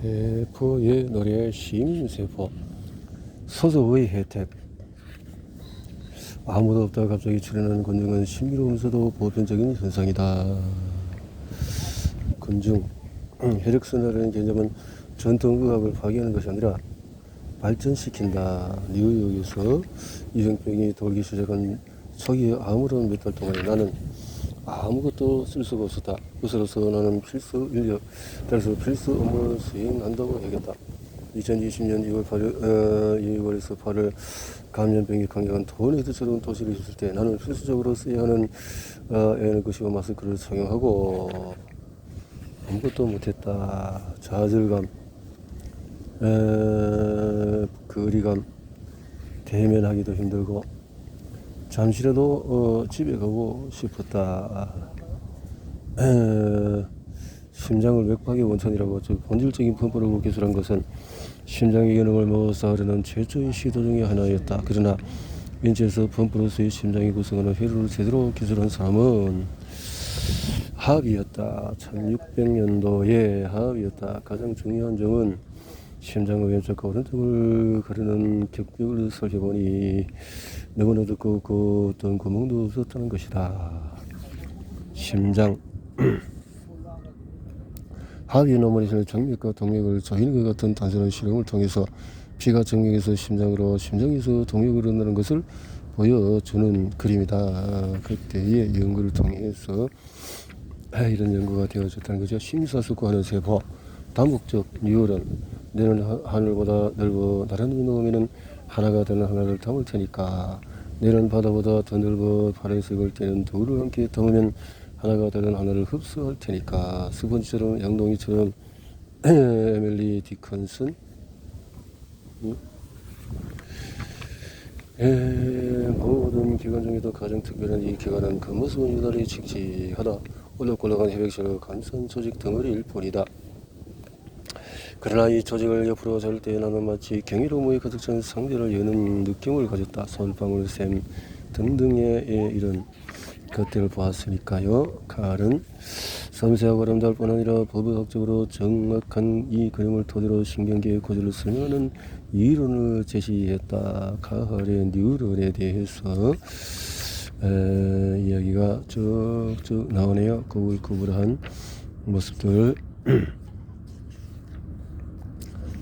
세포의 노래 시민세포 소속의 혜택. 아무도 없다 갑자기 출현하는 군중은 신비로우면서도 보편적인 현상이다. 군중 혈액순환이라는 개념은 전통의학을 파괴하는 것이 아니라 발전시킨다. 뉴욕에서 유행병이 돌기 시작한 초기에 아무런 몇 달 동안에 나는 아무것도 쓸 수가 없었다. 그것으로서 나는 필수 인력, 따라서 필수 업무를 수행한다고 해야겠다. 2020년 2월 8일, 2월에서 8월 감염병이 강력한 토네이도처럼 도시를 있을 때 나는 필수적으로 써야 하는 에너것이고 마스크를 착용하고 아무것도 못했다. 좌절감, 거리감, 대면하기도 힘들고 잠시라도 집에 가고 싶었다. 심장을 맥박의 원천이라고 본질적인 분포를 기술한 것은 심장의 기능을 모사하려는 최초의 시도 중의 하나였다. 그러나 인체에서 분포로서의 심장이 구성하는 회로를 제대로 기술한 사람은 하압이었다. 1600년도에 하압이었다. 가장 중요한 점은 심장의 왼쪽과 오른쪽을 가르는 격벽을 살펴보니 너무나 듣고 그 어떤 구멍도 없었다는 것이다. 심장 하위 노멀리션의 정맥과 동맥을 조이는 것 같은 단순한 실험을 통해서 피가 정맥에서 심장으로 심장에서 동맥으로 흐른다는 것을 보여주는 그림이다. 그때의 연구를 통해서 이런 연구가 되어졌다는 거죠. 심사숙고하는 세포, 다목적 뉴런. 내는 하늘보다 넓어 나라는 놈에는 하나가 되는 하나를 담을 테니까. 내는 바다보다 더 넓어 파란색을 떼는 둘을 함께 담으면 하나가 되는 하나를 흡수할 테니까. 스펀지처럼 양동이처럼 에밀리 디컨슨 모든 기관 중에도 가장 특별한 이 기관은 그 모습은 유달리 칙칙하다. 올록올록한 해백처럼 간선 조직 덩어리일 뿐이다. 그러나 이 조직을 옆으로 잘 때 나는 마치 경이로움의 가득 찬 상자를 여는 느낌을 가졌다. 솔방울 샘 등등의 이런 것들을 보았으니까요. 칼은 섬세하고 아름다울 뿐 아니라 법의학적으로 정확한 이 그림을 토대로 신경계의 구조를 설명하는 이론을 제시했다. 칼의 뉴런에 대해서 이야기가 쭉쭉 나오네요. 구불구불한 모습들.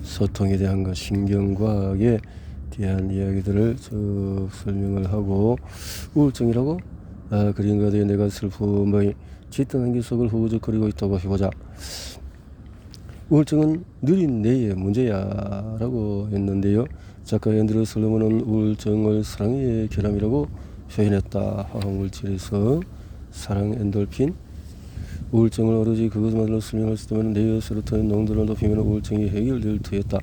소통에 대한 것, 신경과학에 대한 이야기들을 쭉 설명을 하고, 우울증이라고 그린 가드에 내가 슬픔의 짙은 한기 속을 후우적거리고 있다고 해보자. 우울증은 느린 뇌의 문제야 라고 했는데요. 작가 앤드류 솔로몬은 우울증을 사랑의 결함이라고 표현했다. 화학물질에서 사랑 엔돌핀, 우울증을 오로지 그것만으로 설명할 수 있다면 뇌의 세로토닌 농도를 높이면 우울증이 해결될 터였다.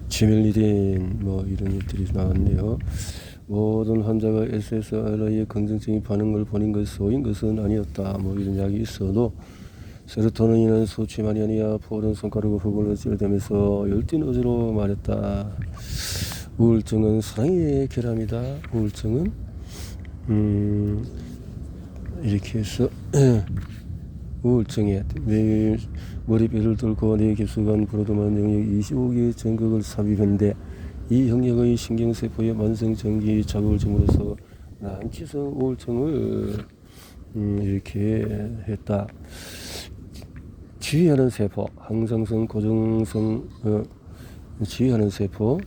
지멜리딘 이런 일들이 나왔네요. 모든 환자가 SSRI의 긍정적인 반응을 보인 것은 아니었다. 이런 이야기 있어도 세로토닌은 수치만이 아니야. 푸른 손가락으로 흙을 찌르대면서 열띤 어조로 말했다. 우울증은 사랑의 결함이다. 우울증은 이렇게 해서 우울증에 매일 머리뼈를 뚫고 뇌 깊숙한 브로드만 영역 25개의 전극을 삽입했는데 이 영역의 신경세포의 만성전기 자극을 줌으로써 난치성 우울증을 이렇게 했다. 지휘하는 세포, 항상성, 고정성 지휘하는 세포.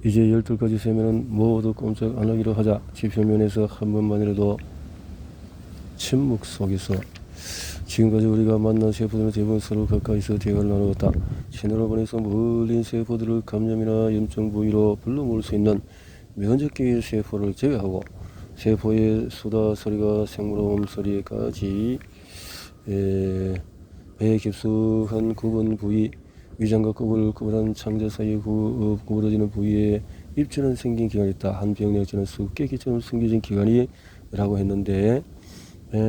이제 12가지 세면은 모두 꼼짝 안 하기로 하자. 지표면에서 한 번만이라도 침묵 속에서. 지금까지 우리가 만난 세포들은 대부분 서로 가까이서 대화를 나누었다. 신호를 보내서 멀린 세포들을 감염이나 염증 부위로 불러 모을 수 있는 면적계의 세포를 제외하고 세포의 수다 소리가 생물음 소리까지 배의 깊숙한 구분 부위, 위장과 꾸불꾸불한 창자 사이에 구부러지는 부위에 입줄은 생긴 기관이 있다. 한 병력처럼 쑥깨기처럼 숨겨진 기관이 라고 했는데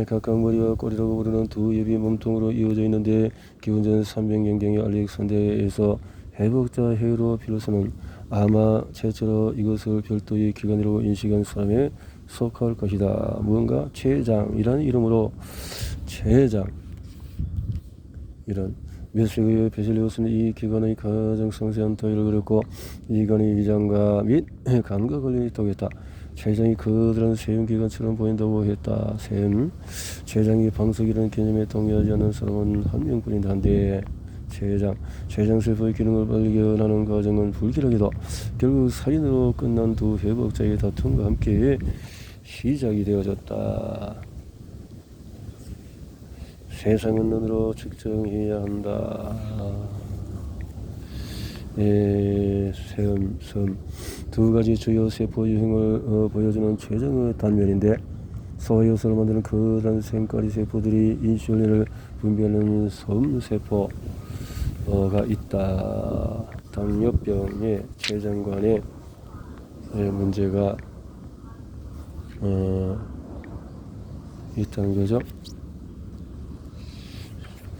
각각 머리와 꼬리라고 부르는 두 옆이 몸통으로 이어져 있는데 기원전 300년경에 알렉산드리아에서 해복자 헤로 필로소는 아마 최초로 이것을 별도의 기관이라고 인식한 사람에 속할 것이다. 무언가 최장이라는 이름으로 최장 이런 몇 세기의 베실리우스는 이 기관의 가장 상세한 토의를 그렸고 이 기관의 위장과 및 간과 관련이 있다고 했다. 췌장이 거대한 세움 기관처럼 보인다고 했다. 세움, 췌장이 방석이라는 개념에 동의하지 않는 사람은 한 명뿐이다. 한데 췌장세포의 기능을 발견하는 과정은 불길하게도 결국 살인으로 끝난 두 회복자의 다툼과 함께 시작이 되어졌다. 세상은 눈으로 측정해야 한다. 섬. 두 가지 주요 세포 유형을 보여주는 췌장의 단면인데 소화효소를 만드는 커다란 생가리 세포들이 인슐린을 분비하는 섬세포가 있다. 당뇨병의 췌장관의 문제가 있다는 거죠.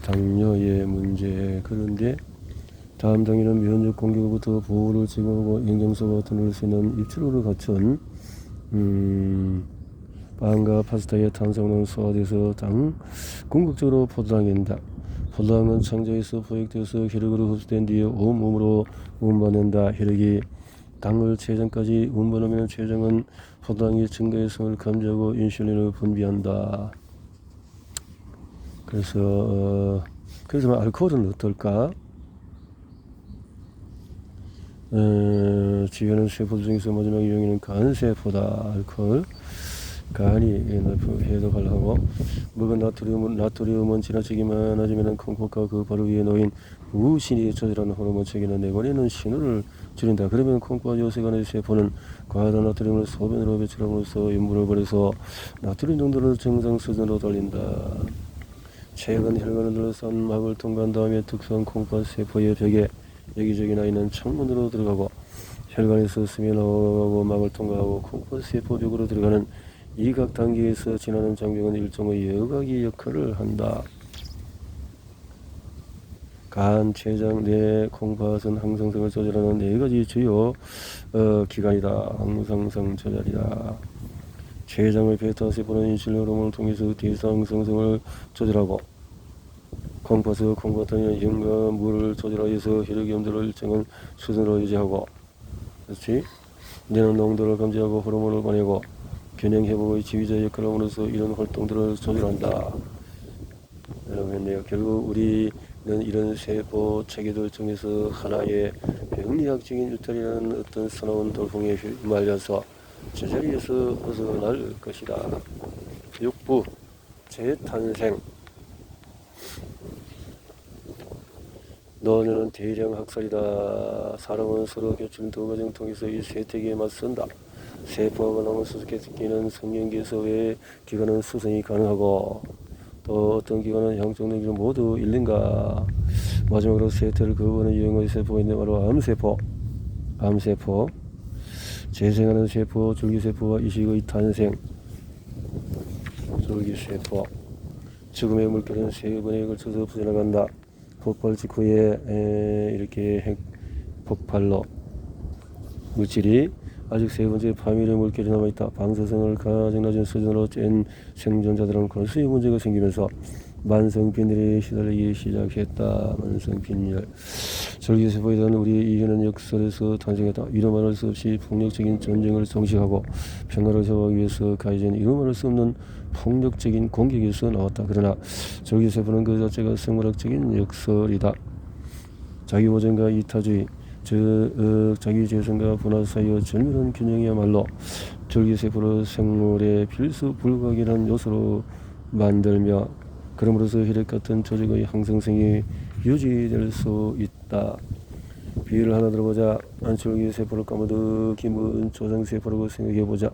당뇨의 문제. 그런데 다음 단계는 면역 공격으로부터 보호를 제공하고 영양소가 드러날 수 있는 입출구를 갖춘 빵과 파스타의 탄수화물은 소화돼서 궁극적으로 포도당입니다. 포도당은 창자에서 포획되어서 혈액으로 흡수된 뒤에 온몸으로 운반한다. 혈액이 당을 췌장까지 운반하면 췌장은 포도당의 증가의 성을 감지하고 인슐린을 분비한다. 그래서 알코올은 어떨까? 지혈은 세포 중에서 마지막 유형에는 간세포다. 알코올, 간이 해독을 하고 먹은 나트륨은 지나치게 많아지면 콩팥과 그 바로 위에 놓인 무신이 조절하는 호르몬 체계는 내보내는 신호를 줄인다. 그러면 콩팥 요새간의 세포는 과다한 나트륨을 소변으로 배출함으로써 염분을 버려서 나트륨 정도를 정상 수준으로 돌린다. 최근 혈관을 둘러싼 막을 통과한 다음에 특수한 콩팥 세포의 벽에 여기저기 나 있는 창문으로 들어가고 혈관에서 스며 나오고 막을 통과하고 콩팥 세포 벽으로 들어가는 이 각 단계에서 지나는 장벽은 일종의 여각이 역할을 한다. 간, 췌장, 뇌, 콩팥은 항상성을 조절하는 네 가지 주요 기관이다. 항상성 조절이다. 췌장의 베타세포는 인슐린 호르몬을 통해서 대사항상성을 조절하고 콩팥은 혈과 물을 조절하여서 혈액 염도를 일정한 수준으로 유지하고 그렇지? 뇌는 농도를 감지하고 호르몬을 보내고 균형 회복의 지휘자 역할을 함으로써 이런 활동들을 조절한다. 라고 했네요. 결국 우리는 이런 세포 체계들 중에서 하나의 병리학적인 일탈이라는 어떤 사나운 돌풍에 휘말려서 제자리에서 벗어날 것이다. 6부 재탄생. 너는 대량 학살이다. 사람은 서로 겹치는 두 과정 통해서 이 세태기에 맞선다. 세포하고 나무 수수께 끼는 성경계에서 왜 기관은 수성이 가능하고 또 어떤 기관은 양쪽 내기를 모두 잃는가. 마지막으로 세태를 거부하는 유형의 세포가 있는데 바로 암세포. 재생하는 세포, 줄기세포와 이식의 탄생. 줄기세포. 죽음의 물결은 세 번에 걸쳐서 퍼져나간다. 폭발 직후에 이렇게 핵 폭발로 물질이 아직 세 번째 파멸의 물결이 남아있다. 방사성을 가장 낮은 수준으로 짠 생존자들은 걸수의 문제가 생기면서 만성빈혈에 시달리기 시작했다. 만성빈혈. 줄기세포에 대한 우리의 이해는 역설에서 탄생했다. 이루 말할 수 없이 폭력적인 전쟁을 정식하고 평화를 회복하기 위해서 가해진 이루 말할 수 없는 폭력적인 공격에서 나왔다. 그러나 줄기세포는 그 자체가 생물학적인 역설이다. 자기보전과 이타주의, 자기 재생과 분화 사이의 절묘한 균형이야말로 줄기세포를 생물의 필수 불가결한 요소로 만들며 그럼으로써 혈액 같은 조직의 항상성이 유지될 수 있다. 비유를 하나 들어보자. 줄기세포를 까무득히 묻은 조상세포라고 생각해보자.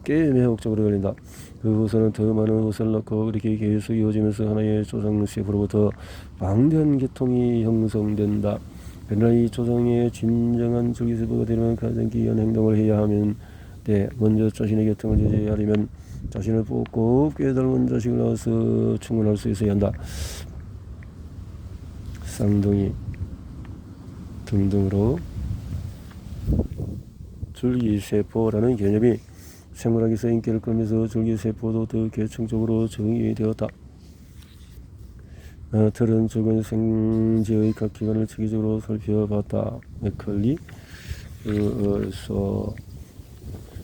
꽤 매혹적으로 걸린다. 그 후선은 더 많은 후선을 넣고 이렇게 계속 이어지면서 하나의 조상세포로부터 방대한 계통이 형성된다. 그러나 이 조상의 진정한 줄기세포가 되려면 가장 기이한 행동을 해야 하면 돼. 먼저 자신의 계통을 유지하려면 자신을 꼭 꿰닮은 자식을 낳아서 충분할 수 있어야 한다. 쌍둥이 등등으로 줄기세포라는 개념이 생물학에서 인기를 끌면서 줄기세포도 더 계층적으로 정의되었다. 털은 적은 생지의 각 기관을 체계적으로 살펴봤다. 맥컬리. 그래서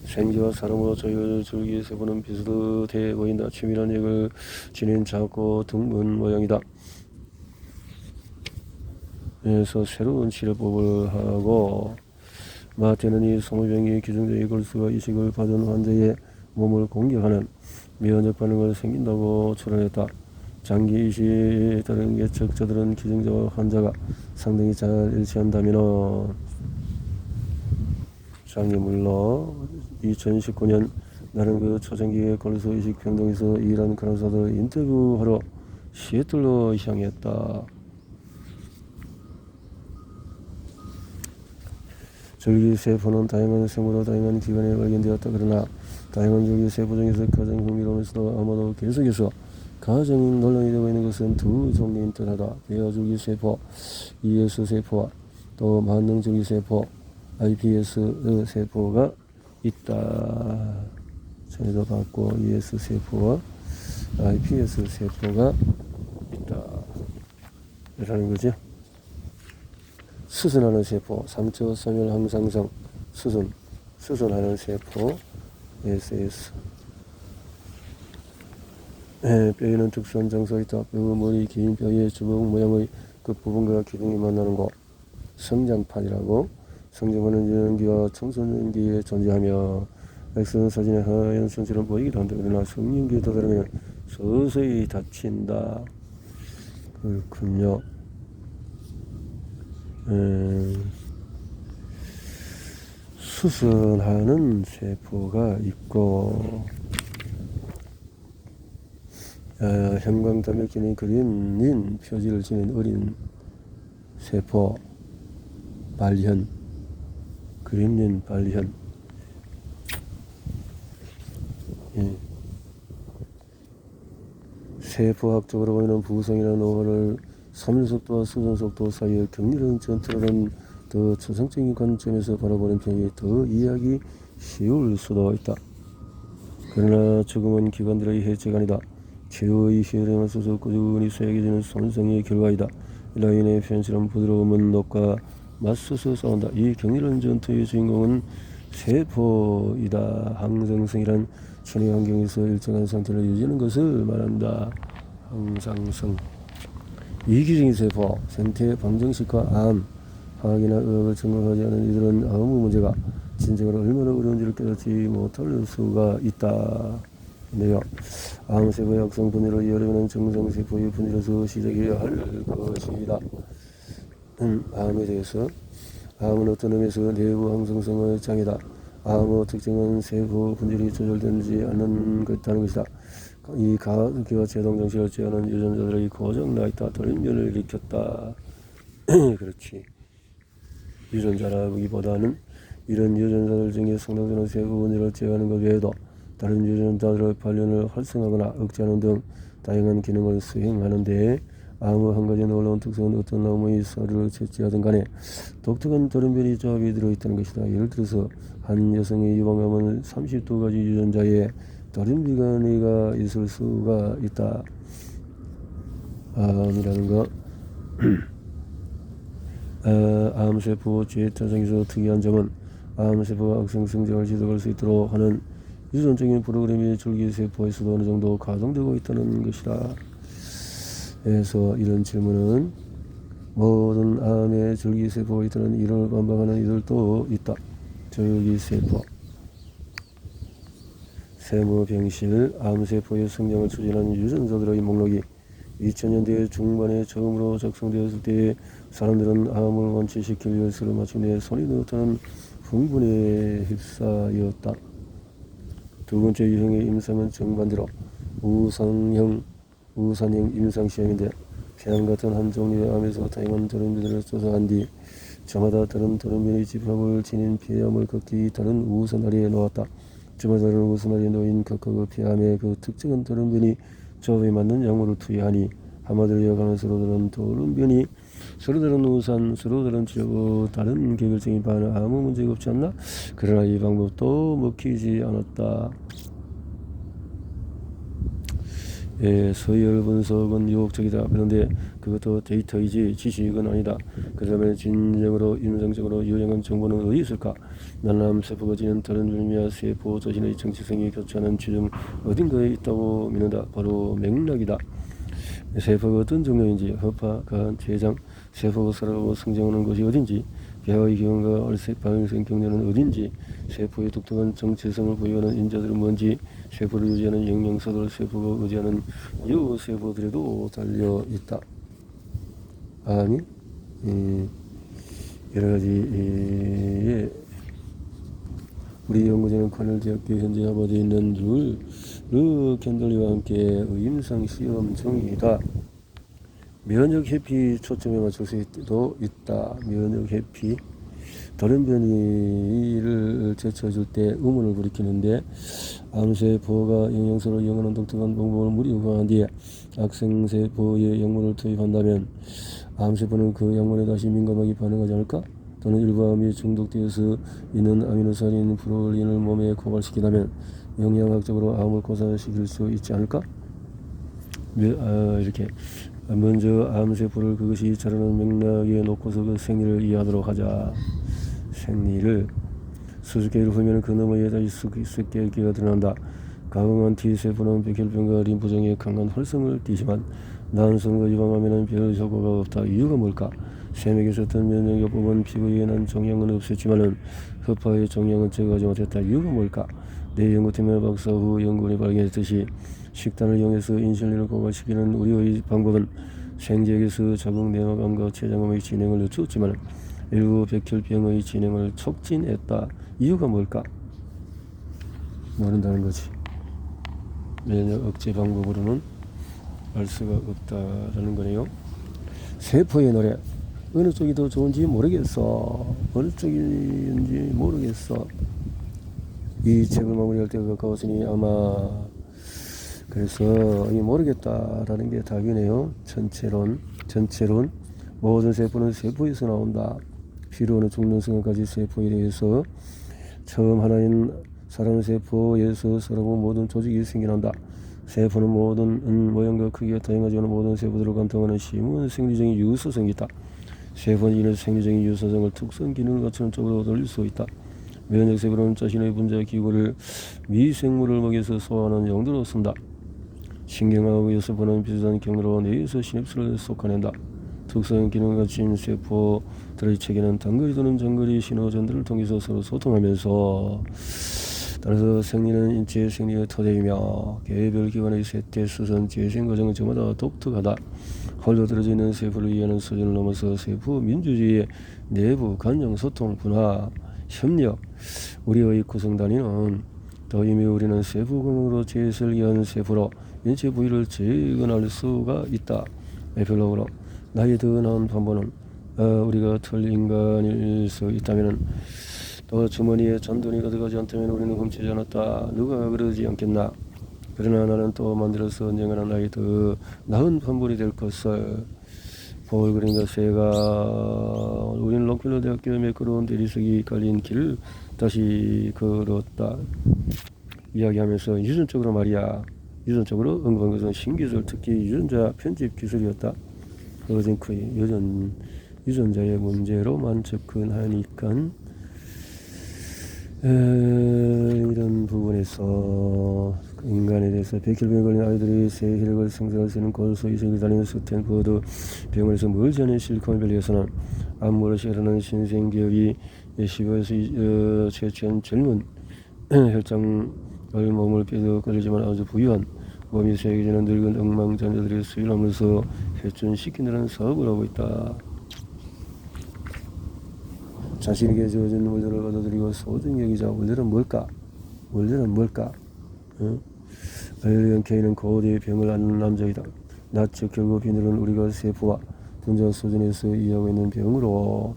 생쥐와 사람으로 저희 줄기 세포는 비슷해 보인다. 치밀한 역을 지닌 작고 둥근 모양이다. 그래서 새로운 치료법을 하고 마태는 이 소모병이 기존적인 걸수가 이식을 받은 환자의 몸을 공격하는 면역 반응을 생긴다고 추론했다. 장기 이식에 따른 개척자들은 기증자와 환자가 상당히 잘 일치한다면 장애물로 2019년 나는 그 초창기에 걸수 이식 병동에서 일한 간호사들 인터뷰하러 시애틀로 향했다. 줄기세포는 다양한 생물로 다양한 기관에 발견되었다. 그러나 다양한 줄기세포 중에서 가장 흥미로우면서도 아마도 계속해서 가장 논란이 되고 있는 것은 두 종류인 듯하다. 배아줄기세포, ES세포와 또 만능줄기세포, iPS 세포가 있다. 전에도 봤고 ES세포와 iPS 세포가 있다. 이라는 거죠. 수순하는 세포, 상처, 소멸, 항상성, 수순하는 세포, SS. 뼈에는 특수한 장소가 있다. 뼈, 머리, 긴 뼈의 주먹 모양의 끝부분과 기둥이 만나는 곳, 성장판이라고. 성장판은 유년기와 청소년기에 존재하며 X는 사진의 하얀 선처럼 보이기도 한다. 그러나 성년기에 도달하면 서서히 닫힌다. 그렇군요. 수순하는 세포가 있고 형광단백질이 그림린 표지를 지닌 어린 세포 발현, 그림린 발현. 세포학적으로 보이는 부성이라는 노화를 섬유속도와 수전속도 사이의 격렬한 전투라는 더 초상적인 관점에서 바라보는 편이 더 이해하기 쉬울 수도 있다. 그러나 죽음은 기관들의 해체가 아니다. 치료의 시혈행을 써서 꾸준히 쇠약해지는 손상의 결과이다. 이로 인해 현실은 부드러움은 녹과 맞서서 싸운다. 이 격렬한 전투의 주인공은 세포이다. 항상성이란 천의 환경에서 일정한 상태를 유지하는 것을 말한다. 항상성. 이기적인 세포, 생태 방정식과 암, 화학이나 의학을 전공하지 않은 이들은 아무 문제가 진정으로 얼마나 어려운지를 깨닫지 못할 수가 있다. 근데요, 암세포의 악성 분열을 이해하려면 정상세포의 분열에서 시작해야 할 것이다. 암에 대해서, 암은 어떤 의미에서 내부 항상성의 장애다. 암의 특징은 세포 분열이 조절되지 않는 것이다. 이 가습기와 제동 정식을 제어하는 유전자들의 고장 나 있다. 돌연변을 일으켰다. 그렇지. 유전자라기보다는 이런 유전자들 중에 상당수는 세포 분열을 제어하는 것 외에도 다른 유전자들의 발현을 활성화하거나 억제하는 등 다양한 기능을 수행하는데 암의 한 가지 놀라운 특성은 어떤 나무의 사료를 채취하든 간에 독특한 돌연변이 조합이 들어있다는 것이다. 예를 들어서 한 여성의 유방암은 32가지 유전자의 돌연변이가 있을 수가 있다. 암이라는 거. 암세포 제타장에서 특이한 점은 암세포가 악성 성장을 지속할 수 있도록 하는 유전적인 프로그램이 줄기세포에서도 어느 정도 가동되고 있다는 것이다. 그래서 이런 질문은 모든 암의 줄기세포가 있다는 이론을 반박하는 이들도 있다. 줄기세포, 세모병실, 암세포의 성장을 추진하는 유전자들의 목록이 2000년대 중반에 처음으로 작성되었을 때 사람들은 암을 완치시킬 열쇠를 마침내 손이 넣었다는 흥분에 휩싸였다. 두 번째 유형의 임상은 정반대로 우산형 임상시험인데 폐암 같은 한 종류의 암에서 다양한 돌연변이를 조사한 뒤 저마다 다른 돌연변이 집합을 지닌 폐암을 각기 다른 우산아래에 놓았다. 저마다 다른 우산아래에 놓인 각각의 폐암의 그 특정한 돌연변이 조합에 맞는 약물을 투여하니 한마디로 요약하면 서로 다른 돌연변이, 서로 다른 우산, 서로 다른 치료, 다른 계획적인 반응 아무 문제가 없지 않나? 그러나 이 방법도 먹히지 않았다. 서열 분석은 유혹적이다. 그런데 그것도 데이터이지 지식은 아니다. 그다음에 진정으로 임상적으로 유용한 정보는 어디 있을까? 난암 세포가 지닌 다른 줄미와 세포 자신의 정체성이 교차하는 지점 어딘가에 있다고 믿는다. 바로 맥락이다. 세포가 어떤 종류인지, 허파, 간, 췌장, 세포가 살아가고 성장하는 곳이 어딘지, 폐하의 기관과 발생 경로는 어딘지, 세포의 독특한 정체성을 보유하는 인자들은 뭔지, 세포를 유지하는 영양소들, 세포가 의지하는 유세포들에도 달려있다. 아니, 여러가지 우리 연구진은 코넬대학교 현재 하버드에 있는 르 캔들리와 함께 임상 시험 중이다. 면역 회피 초점에 맞출 수도 있다. 면역 회피. 다른 변이를 제쳐줄 때 의문을 불이키는데 암세포가 영양소를 이용하는 독특한 방법을 무리한 뒤에 악성세포에 약물을 투입한다면 암세포는 그 약물에 다시 민감하게 반응하지 않을까? 또는 일부 암이 중독되어서 있는 아미노산인 프롤린을 몸에 고갈시키다면 영양학적으로 암을 고사시킬 수 있지 않을까? 이렇게 먼저 암세포를 그것이 자라는 맥락에 놓고서 그 생리를 이해하도록 하자. 생리를 수수께끼를 풀면 그 너머에 다시 수수께끼가 드러난다. 가공한 T세포는 백혈병과 림프종의 강한 활성을 띠지만 난성과 유방암에는 별 효과가 없다. 이유가 뭘까? 세맥에서 어떤 면역요법은 피부에 난 종양은 없었지만은 허파의 종양은 제거하지 못했다. 이유가 뭘까? 내 연구팀의 박사 후 연구원이 발견했듯이 식단을 이용해서 인슐린을 고갈시키는 우리의 방법은 생제액에서 자궁 내막암과 췌장암의 진행을 늦췄지만 일부 백혈병의 진행을 촉진했다. 이유가 뭘까? 모른다는 거지. 면역 억제 방법으로는 알 수가 없다라는 거네요. 세포의 노래. 어느 쪽이 더 좋은지 모르겠어. 어느 쪽인지 모르겠어. 이 책을 마무리할 때가 가까웠으니 아마 그래서 모르겠다라는 게 답이네요. 전체론 모든 세포는 세포에서 나온다. 필요는 죽는 순간까지 세포에 대해서 처음 하나인 사람세포에서 서로 모든 조직이 생겨난다. 세포는 모든 모양과 크기가 다양하지만 모든 세포들을 관통하는 심은 생리적인 유서성이 있다. 세포는 이는 생리적인 유서성을 특성 기능을 갖추는 쪽으로 돌릴 수 있다. 면역세포는 자신의 분자 기구를 미생물을 먹여서 소화하는 용도로 쓴다. 신경하고 여세포는 비슷한 경로로 뇌에서 시냅스를 쏟아낸다. 특성 기능을 갖춘 세포들의 체계는 단거리 또는 장거리 신호전들을 통해서 서로 소통하면서 따라서 생리는 인체의 생리의 토대이며 개별 기관의 세태, 수선, 재생 과정은 저마다 독특하다. 홀로 떨어져 있는 세포를 이해하는 수준을 넘어서 세포 민주주의의 내부 간영 소통 분화 협력 우리의 구성단위는 더 이미 우리는 세포공으로 재설계한 세포로 인체 부위를 재건할 수가 있다. 에필로그로 나이 더 나은 반보는 우리가 털 인간일 수 있다면 또 주머니에 잔돈이 가득하지 않다면 우리는 훔치지 않았다. 누가 그러지 않겠나. 그러나 나는 또 만들어서 언젠가는 나이 더 나은 반본이 될 것을 그러니까 새가 우리는 록필러 대학교 매끄러운 대리석이 깔린 길을 다시 걸었다. 이야기하면서 유전적으로 말이야. 유전적으로 언급한 것은 신기술 특히 유전자 편집 기술이었다. 어젠크의 유전자의 문제로만 접근하니까 이런 부분에서 인간에 대해서 백혈병에 걸린 아이들이 새 혈액을 생산할 수 있는 고수 이식을 다니는 스탠퍼드 병원에서 멀지 않은 실리콘밸리에서는 암모르시 라는 신생기업이 15에서 채취한 젊은 혈장을 몸을 삐덕거리지만 아주 부유한 몸이 세계지는 늙은 엉망자녀들의 수혈하면서 회춘시키는 사업을 하고 있다. 자신에게 주어진 원료를 받아들이고 소중히 여기자. 원료는 뭘까? 알리언 케이는 고대의 병을 앓는 남자이다. 낯즉 결국 비늘은 우리가 세포와 분자 수준에서 이해하고 있는 병으로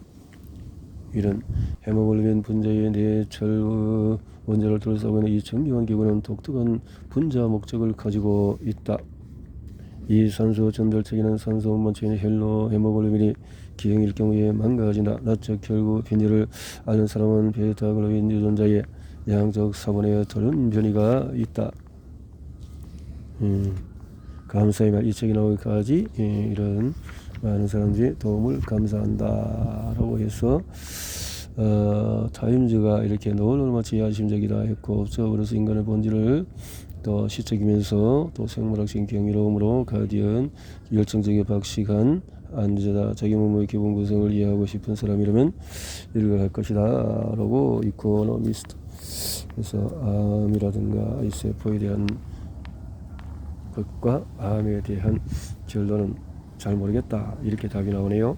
이런 헤모글로빈 분자의 뇌철 원자를 둘러싸고 있는 이 정교한 기구는 독특한 분자 목적을 가지고 있다. 이 산소 전달체계는 산소 원본체인 헬로 헤모글로빈이 기형일 경우에 망가진다. 낯즉 결국 비닐을 앓는 사람은 베타글로빈 유전자의 양적 사본에 다른 변이가 있다. 감사의 말 이 책이 나오기까지 이런 많은 사람들이 도움을 감사한다라고 해서 타임즈가 이렇게 너무너무 지하심적이다 했고 그래서 인간의 본질을 또 시적이면서 또 생물학적인 경이로움으로 가디언 열정적인 박시간 안제다 자기 몸의 기본 구성을 이해하고 싶은 사람이라면 읽어갈 것이다 라고 이코노미스트 그래서 암이라든가 이 세포에 대한 것과 암에 대한 결론은 잘 모르겠다 이렇게 답이 나오네요.